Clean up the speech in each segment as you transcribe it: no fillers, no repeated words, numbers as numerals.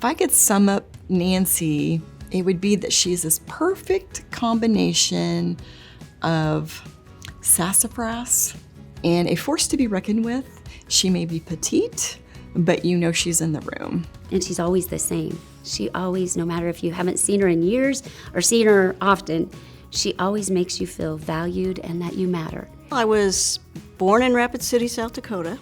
If I could sum up Nancy, it would be that she's this perfect combination of sassafras and a force to be reckoned with. She may be petite, but you know she's in the room. And she's always the same. She always, no matter if you haven't seen her in years or seen her often, she always makes you feel valued and that you matter. I was born in Rapid City, South Dakota,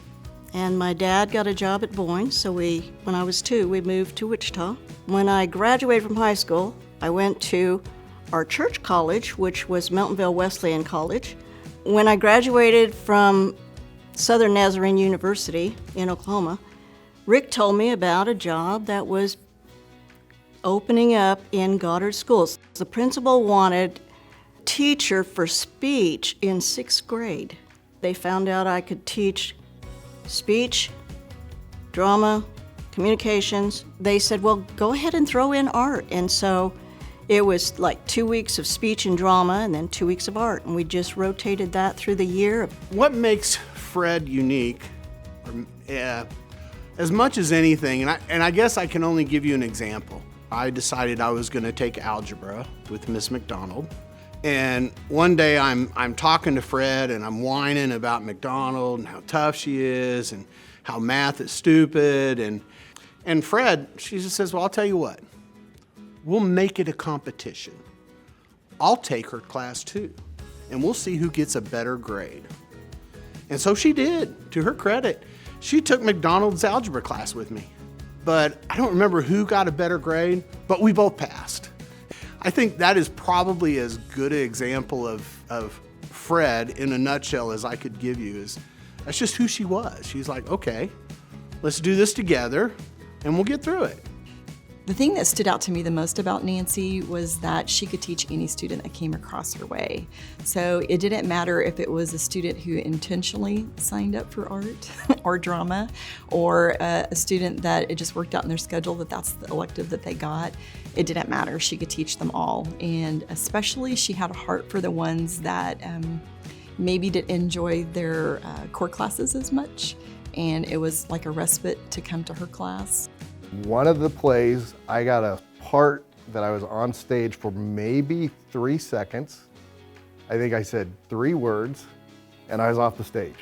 and my dad got a job at Boeing, so when I was 2, we moved to Wichita. When I graduated from high school, I went to our church college, which was Mountainville Wesleyan College. When I graduated from Southern Nazarene University in Oklahoma, Rick told me about a job that was opening up in Goddard schools. The principal wanted a teacher for speech in 6th grade. They found out I could teach speech, drama, communications. They said, well, go ahead and throw in art. And so it was like 2 weeks of speech and drama and then 2 weeks of art. And we just rotated that through the year. What makes Fred unique, as much as anything, and I guess I can only give you an example. I decided I was going to take algebra with Miss McDonald. And one day I'm talking to Fred and I'm whining about McDonald and how tough she is and how math is stupid. And Fred, she just says, well, I'll tell you what, we'll make it a competition. I'll take her class too, and we'll see who gets a better grade. And so she did, to her credit. She took McDonald's algebra class with me. But I don't remember who got a better grade, but we both passed. I think that is probably as good an example of Fred in a nutshell as I could give you. That's just who she was. She's like, okay, let's do this together and we'll get through it. The thing that stood out to me the most about Nancy was that she could teach any student that came across her way. So it didn't matter if it was a student who intentionally signed up for art or drama, or a student that it just worked out in their schedule that that's the elective that they got. It didn't matter. She could teach them all. And especially she had a heart for the ones that maybe didn't enjoy their core classes as much. And it was like a respite to come to her class. One of the plays, I got a part that I was on stage for maybe 3 seconds. I think I said 3 words, and I was off the stage.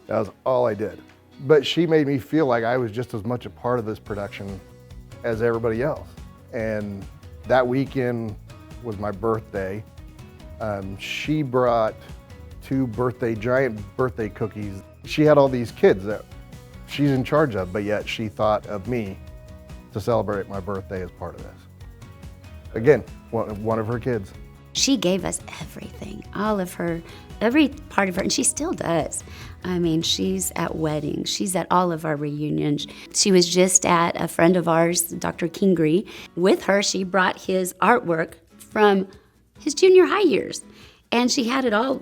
That was all I did. But she made me feel like I was just as much a part of this production as everybody else. And that weekend was my birthday. She brought 2 giant birthday cookies. She had all these kids that she's in charge of, but yet she thought of me to celebrate my birthday as part of this. Again, one of her kids. She gave us everything, all of her, every part of her, and she still does. I mean, she's at weddings, she's at all of our reunions. She was just at a friend of ours, Dr. Kingree. With her, she brought his artwork from his junior high years, and she had it all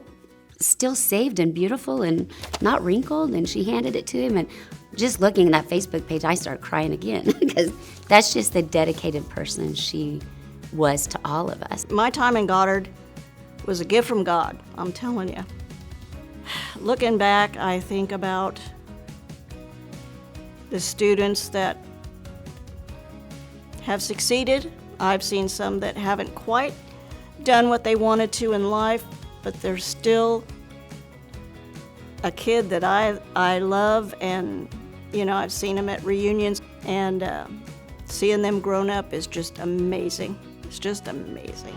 still saved and beautiful and not wrinkled, and she handed it to him. And just looking at that Facebook page, I started crying again because that's just the dedicated person she was to all of us. My time in Goddard was a gift from God, I'm telling you. Looking back, I think about the students that have succeeded. I've seen some that haven't quite done what they wanted to in life, but they're still a kid that I love, and you know, I've seen them at reunions, and seeing them grown up is just amazing. It's just amazing.